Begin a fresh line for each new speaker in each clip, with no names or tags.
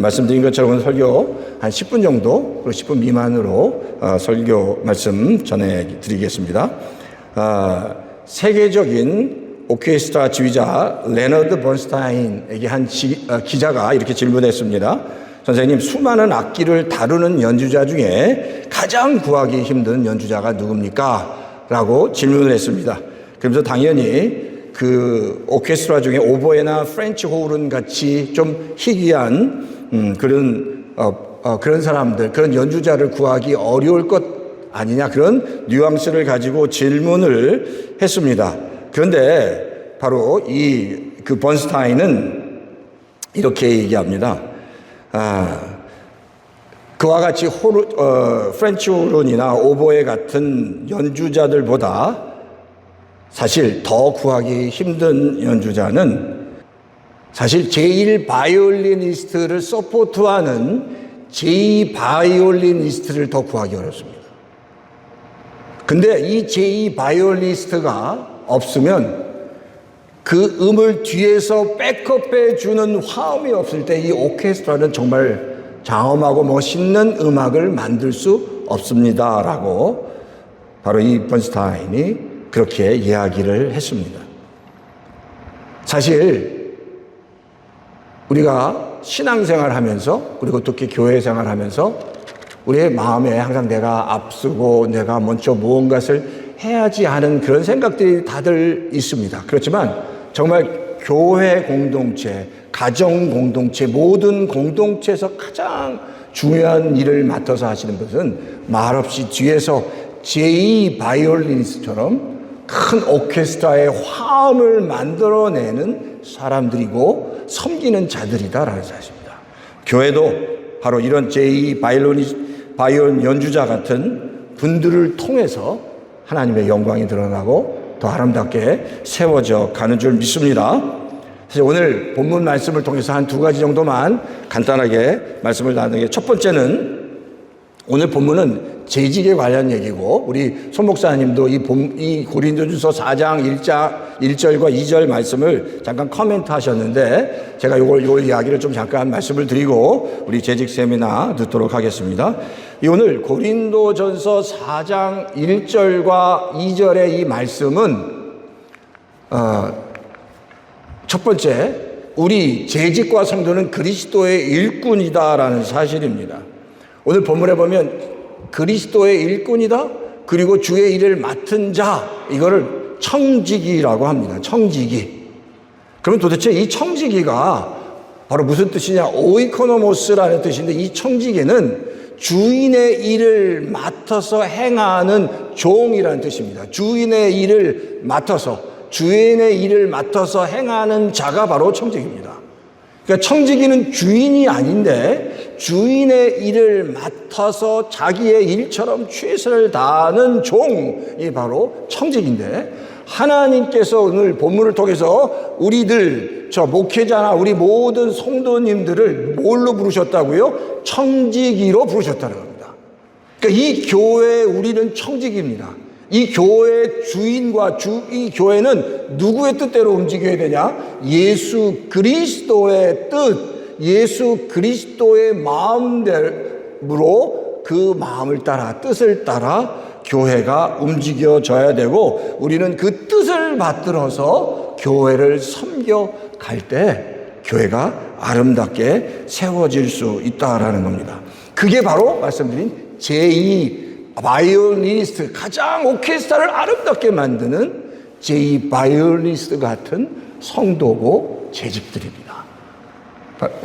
말씀드린 것처럼 오늘 설교 한 10분 정도, 그리고 10분 미만으로 설교 말씀 전해드리겠습니다. 세계적인 오케스트라 지휘자 레너드 번스타인에게 한 기자가 이렇게 질문했습니다. 선생님, 수많은 악기를 다루는 연주자 중에 가장 구하기 힘든 연주자가 누굽니까? 라고 질문을 했습니다. 그러면서 당연히 그 오케스트라 중에 오보에나 프렌치 호른 같이 좀 희귀한 그런 사람들, 그런 연주자를 구하기 어려울 것 아니냐, 그런 뉘앙스를 가지고 질문을 했습니다. 그런데 바로 그 번스타인은 이렇게 얘기합니다. 그와 같이 프렌치 호른이나 오보에 같은 연주자들보다 사실 더 구하기 힘든 연주자는 사실 제1바이올리니스트를 서포트하는 제2바이올리니스트를 더 구하기 어렵습니다. 근데 이 제2바이올리니스트가 없으면 그 음을 뒤에서 백업해 주는 화음이 없을 때 이 오케스트라는 정말 장엄하고 멋있는 음악을 만들 수 없습니다. 라고 바로 이 번스타인이 그렇게 이야기를 했습니다. 사실 우리가 신앙생활 하면서, 그리고 특히 교회 생활 하면서 우리의 마음에 항상 내가 앞서고 내가 먼저 무언가를 해야지 하는 그런 생각들이 다들 있습니다. 그렇지만 정말 교회 공동체, 가정 공동체, 모든 공동체에서 가장 중요한 일을 맡아서 하시는 것은 말없이 뒤에서 제2바이올리니스트처럼 큰 오케스트라의 화음을 만들어내는 사람들이고 섬기는 자들이다라는 사실입니다. 교회도 바로 이런 제2바이올린 연주자 같은 분들을 통해서 하나님의 영광이 드러나고 더 아름답게 세워져 가는 줄 믿습니다. 사실 오늘 본문 말씀을 통해서 한 두 가지 정도만 간단하게 말씀을 나누게. 첫 번째는 오늘 본문은 재직에 관련 얘기고, 우리 손 목사님도 이 고린도전서 4장 1절과 2절 말씀을 잠깐 코멘트 하셨는데, 제가 요 이야기를 좀 잠깐 말씀을 드리고 우리 재직 세미나 듣도록 하겠습니다. 오늘 고린도전서 4장 1절과 2절의 이 말씀은 첫 번째, 우리 재직과 성도는 그리스도의 일꾼이다라는 사실입니다. 오늘 본문에 보면 그리스도의 일꾼이다, 그리고 주의 일을 맡은 자, 이거를 청지기라고 합니다. 청지기. 그럼 도대체 이 청지기가 바로 무슨 뜻이냐? 오이코노모스라는 뜻인데, 이 청지기는 주인의 일을 맡아서 행하는 종이라는 뜻입니다. 주인의 일을 맡아서 행하는 자가 바로 청지기입니다. 그러니까 청지기는 주인이 아닌데 주인의 일을 맡아서 자기의 일처럼 최선을 다하는 종이 바로 청지기인데, 하나님께서 오늘 본문을 통해서 우리들, 저 목회자나 우리 모든 성도님들을 뭘로 부르셨다고요? 청지기로 부르셨다는 겁니다. 그러니까 이 교회에 우리는 청지기입니다. 이 교회의 주인과 이 교회는 누구의 뜻대로 움직여야 되냐? 예수 그리스도의 뜻, 예수 그리스도의 마음대로, 그 마음을 따라, 뜻을 따라 교회가 움직여져야 되고, 우리는 그 뜻을 받들어서 교회를 섬겨갈 때 교회가 아름답게 세워질 수 있다라는 겁니다. 그게 바로 말씀드린 제2바이올리니스트, 가장 오케스트라를 아름답게 만드는 제2바이올리니스트 같은 성도고 재직들입니다.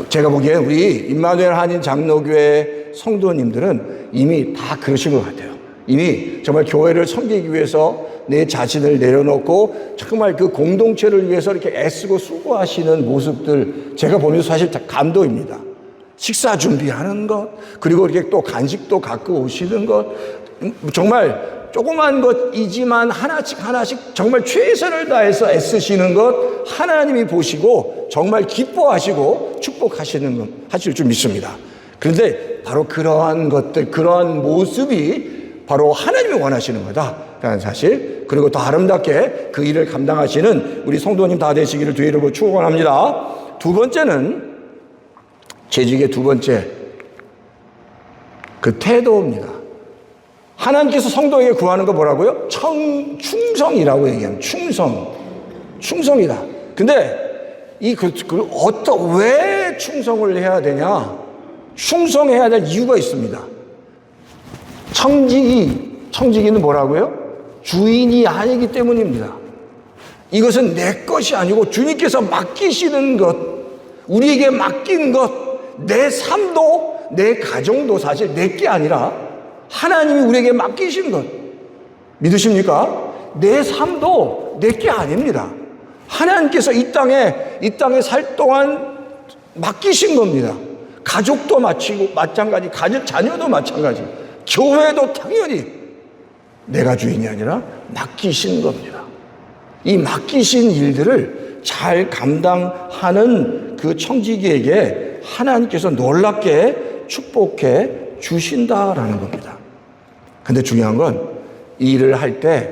제가 보기에 우리 임마누엘 한인 장로교회 성도님들은 이미 다 그러신 것 같아요. 이미 정말 교회를 섬기기 위해서 내 자신을 내려놓고 정말 그 공동체를 위해서 이렇게 애쓰고 수고하시는 모습들, 제가 보면서 사실 감동입니다. 식사 준비하는 것, 그리고 이렇게 또 간식도 갖고 오시는 것, 정말 조그만 것이지만 하나씩 정말 최선을 다해서 애쓰시는 것 하나님이 보시고 정말 기뻐하시고 축복하시는 것 하실 줄 믿습니다. 그런데 바로 그러한 것들, 그러한 모습이 바로 하나님이 원하시는 거다라는 사실, 그리고 더 아름답게 그 일을 감당하시는 우리 성도님 다 되시기를 주의 이름으로 축원합니다. 두 번째는 재직의 두 번째, 그 태도입니다. 하나님께서 성도에게 구하는 거 뭐라고요? 충성이라고 얘기합니다. 충성이다. 근데 왜 충성을 해야 되냐? 충성해야 될 이유가 있습니다. 청지기는 뭐라고요? 주인이 아니기 때문입니다. 이것은 내 것이 아니고 주님께서 맡기시는 것, 우리에게 맡긴 것, 내 삶도 내 가정도 사실 내 게 아니라 하나님이 우리에게 맡기신 것 믿으십니까? 내 삶도 내 게 아닙니다. 하나님께서 이 땅에 살 동안 맡기신 겁니다. 가족도 마찬가지, 자녀도 마찬가지, 교회도 당연히 내가 주인이 아니라 맡기신 겁니다. 이 맡기신 일들을 잘 감당하는 그 청지기에게 하나님께서 놀랍게 축복해 주신다라는 겁니다. 근데 중요한 건 이 일을 할 때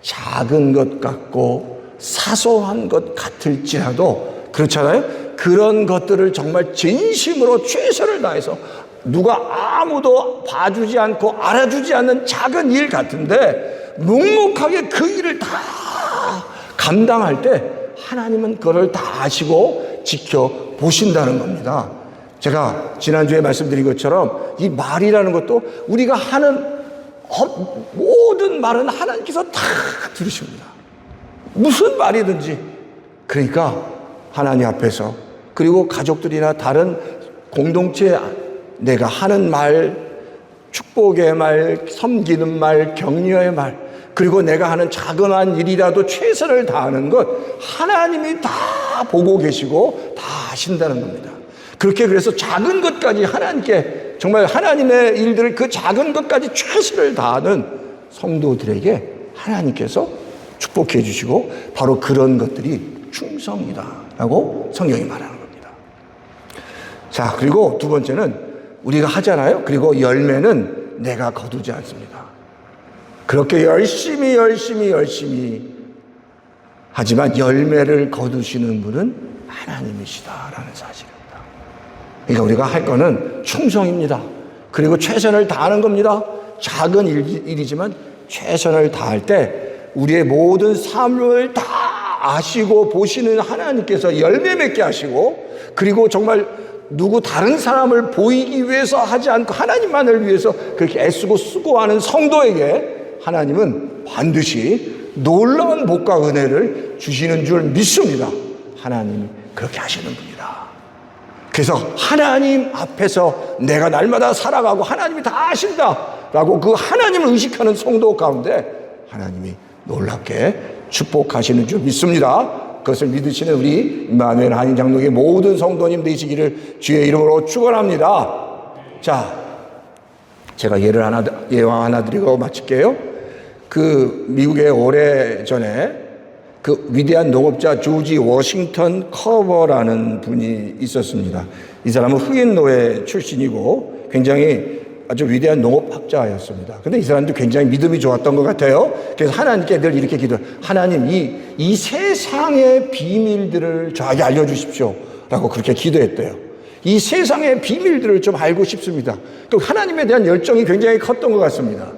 작은 것 같고 사소한 것 같을지라도 그렇잖아요. 그런 것들을 정말 진심으로 최선을 다해서 누가 아무도 봐주지 않고 알아주지 않는 작은 일 같은데 묵묵하게 그 일을 다 감당할 때 하나님은 그걸 다 아시고 지켜보신다는 겁니다. 제가 지난주에 말씀드린 것처럼 이 말이라는 것도 우리가 하는 모든 말은 하나님께서 다 들으십니다. 무슨 말이든지. 그러니까 하나님 앞에서 그리고 가족들이나 다른 공동체 내가 하는 말, 축복의 말, 섬기는 말, 격려의 말, 그리고 내가 하는 작은 일이라도 최선을 다하는 것 하나님이 다 보고 계시고 다 하신다는 겁니다. 그렇게 그래서 작은 것까지 하나님께 정말 하나님의 일들을 그 작은 것까지 최선을 다하는 성도들에게 하나님께서 축복해 주시고 바로 그런 것들이 충성이다라고 성경이 말하는 겁니다. 자, 그리고 두 번째는 우리가 하잖아요. 그리고 열매는 내가 거두지 않습니다. 그렇게 열심히 하지만 열매를 거두시는 분은 하나님이시다라는 사실입니다. 그러니까 우리가 할 거는 충성입니다. 그리고 최선을 다하는 겁니다. 작은 일이지만 최선을 다할 때 우리의 모든 삶을 다 아시고 보시는 하나님께서 열매 맺게 하시고 그리고 정말 누구 다른 사람을 보이기 위해서 하지 않고 하나님만을 위해서 그렇게 애쓰고 수고하는 성도에게 하나님은 반드시 놀라운 복과 은혜를 주시는 줄 믿습니다. 하나님이 그렇게 하시는 분이다. 그래서 하나님 앞에서 내가 날마다 살아가고 하나님이 다 아신다라고 그 하나님을 의식하는 성도 가운데 하나님이 놀랍게 축복하시는 줄 믿습니다. 그것을 믿으시는 우리 임마누엘 한인 장로교회 모든 성도님 되시기를 주의 이름으로 축원합니다. 자, 제가 예화 하나 드리고 마칠게요. 그 미국에 오래전에 그 위대한 농업자 조지 워싱턴 커버라는 분이 있었습니다. 이 사람은 흑인 노예 출신이고 굉장히 아주 위대한 농업학자였습니다. 근데 이 사람도 굉장히 믿음이 좋았던 것 같아요. 그래서 하나님께 늘 이렇게 하나님 이 세상의 비밀들을 저에게 알려주십시오 라고 그렇게 기도했대요. 이 세상의 비밀들을 좀 알고 싶습니다. 또 하나님에 대한 열정이 굉장히 컸던 것 같습니다.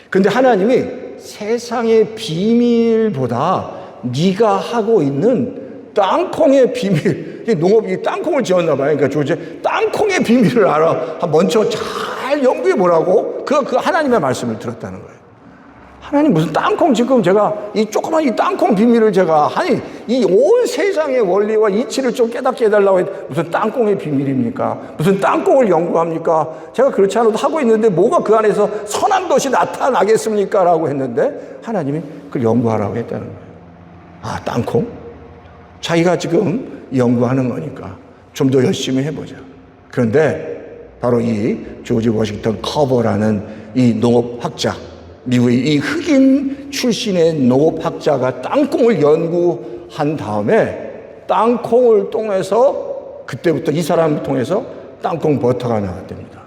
근데 하나님이 세상의 비밀보다 네가 하고 있는 땅콩의 비밀, 농업이 땅콩을 지었나 봐요. 그러니까 조제 땅콩의 비밀을 알아. 먼저 잘 연구해 보라고 그 하나님의 말씀을 들었다는 거예요. 하나님 무슨 땅콩 지금 제가 이 조그만 이 땅콩 비밀을 제가 이 온 세상의 원리와 이치를 좀 깨닫게 해달라고 무슨 땅콩의 비밀입니까? 무슨 땅콩을 연구합니까? 제가 그렇지 않아도 하고 있는데 뭐가 그 안에서 선한 것이 나타나겠습니까? 라고 했는데 하나님이 그걸 연구하라고 했다는 거예요. 아, 땅콩? 자기가 지금 연구하는 거니까 좀 더 열심히 해보자. 그런데 바로 이 조지 워싱턴 커버라는 이 농업학자, 미국의 이 흑인 출신의 농업학자가 땅콩을 연구한 다음에 땅콩을 통해서 그때부터 이 사람을 통해서 땅콩 버터가 나왔답니다.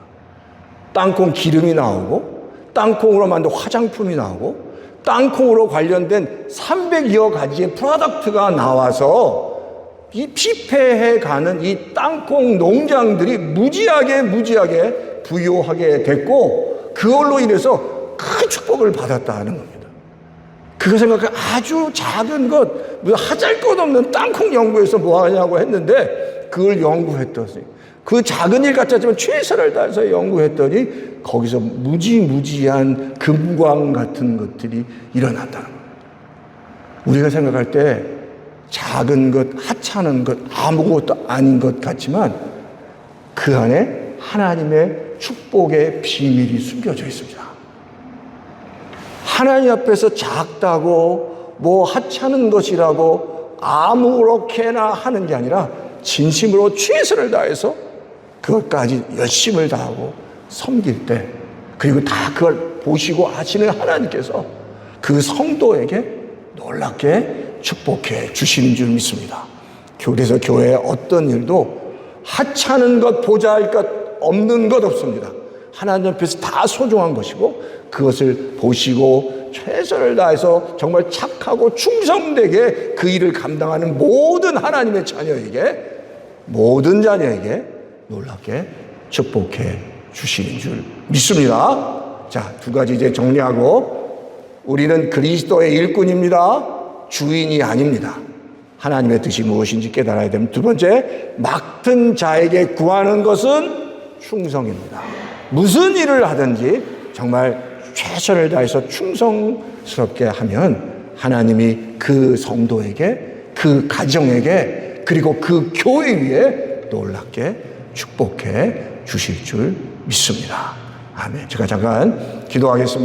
땅콩 기름이 나오고 땅콩으로 만든 화장품이 나오고 땅콩으로 관련된 300여 가지의 프로덕트가 나와서 이 피폐해가는 이 땅콩 농장들이 무지하게 부유하게 됐고 그걸로 인해서 큰 축복을 받았다는 겁니다. 그거 생각해 아주 작은 것, 하잘것없는 땅콩 연구에서 뭐 하냐고 했는데 그걸 연구했더니 그 작은 일 같았지만 최선을 다해서 연구했더니 거기서 무지한 금광 같은 것들이 일어났다는 거예요. 우리가 생각할 때 작은 것, 하찮은 것, 아무것도 아닌 것 같지만 그 안에 하나님의 축복의 비밀이 숨겨져 있습니다. 하나님 앞에서 작다고 뭐 하찮은 것이라고 아무렇게나 하는 게 아니라 진심으로 최선을 다해서 그것까지 열심을 다하고 섬길 때 그리고 다 그걸 보시고 아시는 하나님께서 그 성도에게 놀랍게 축복해 주시는 줄 믿습니다. 그래서 교회의 어떤 일도 하찮은 것, 보잘 것 없는 것 없습니다. 하나님 앞에서 다 소중한 것이고 그것을 보시고 최선을 다해서 정말 착하고 충성되게 그 일을 감당하는 모든 하나님의 자녀에게, 모든 자녀에게 놀랍게 축복해 주시는 줄 믿습니다. 자, 두 가지 이제 정리하고, 우리는 그리스도의 일꾼입니다. 주인이 아닙니다. 하나님의 뜻이 무엇인지 깨달아야 됩니다. 두 번째, 맡은 자에게 구하는 것은 충성입니다. 무슨 일을 하든지 정말 최선을 다해서 충성스럽게 하면 하나님이 그 성도에게, 그 가정에게, 그리고 그 교회 위에 놀랍게 축복해 주실 줄 믿습니다. 아멘. 제가 잠깐 기도하겠습니다.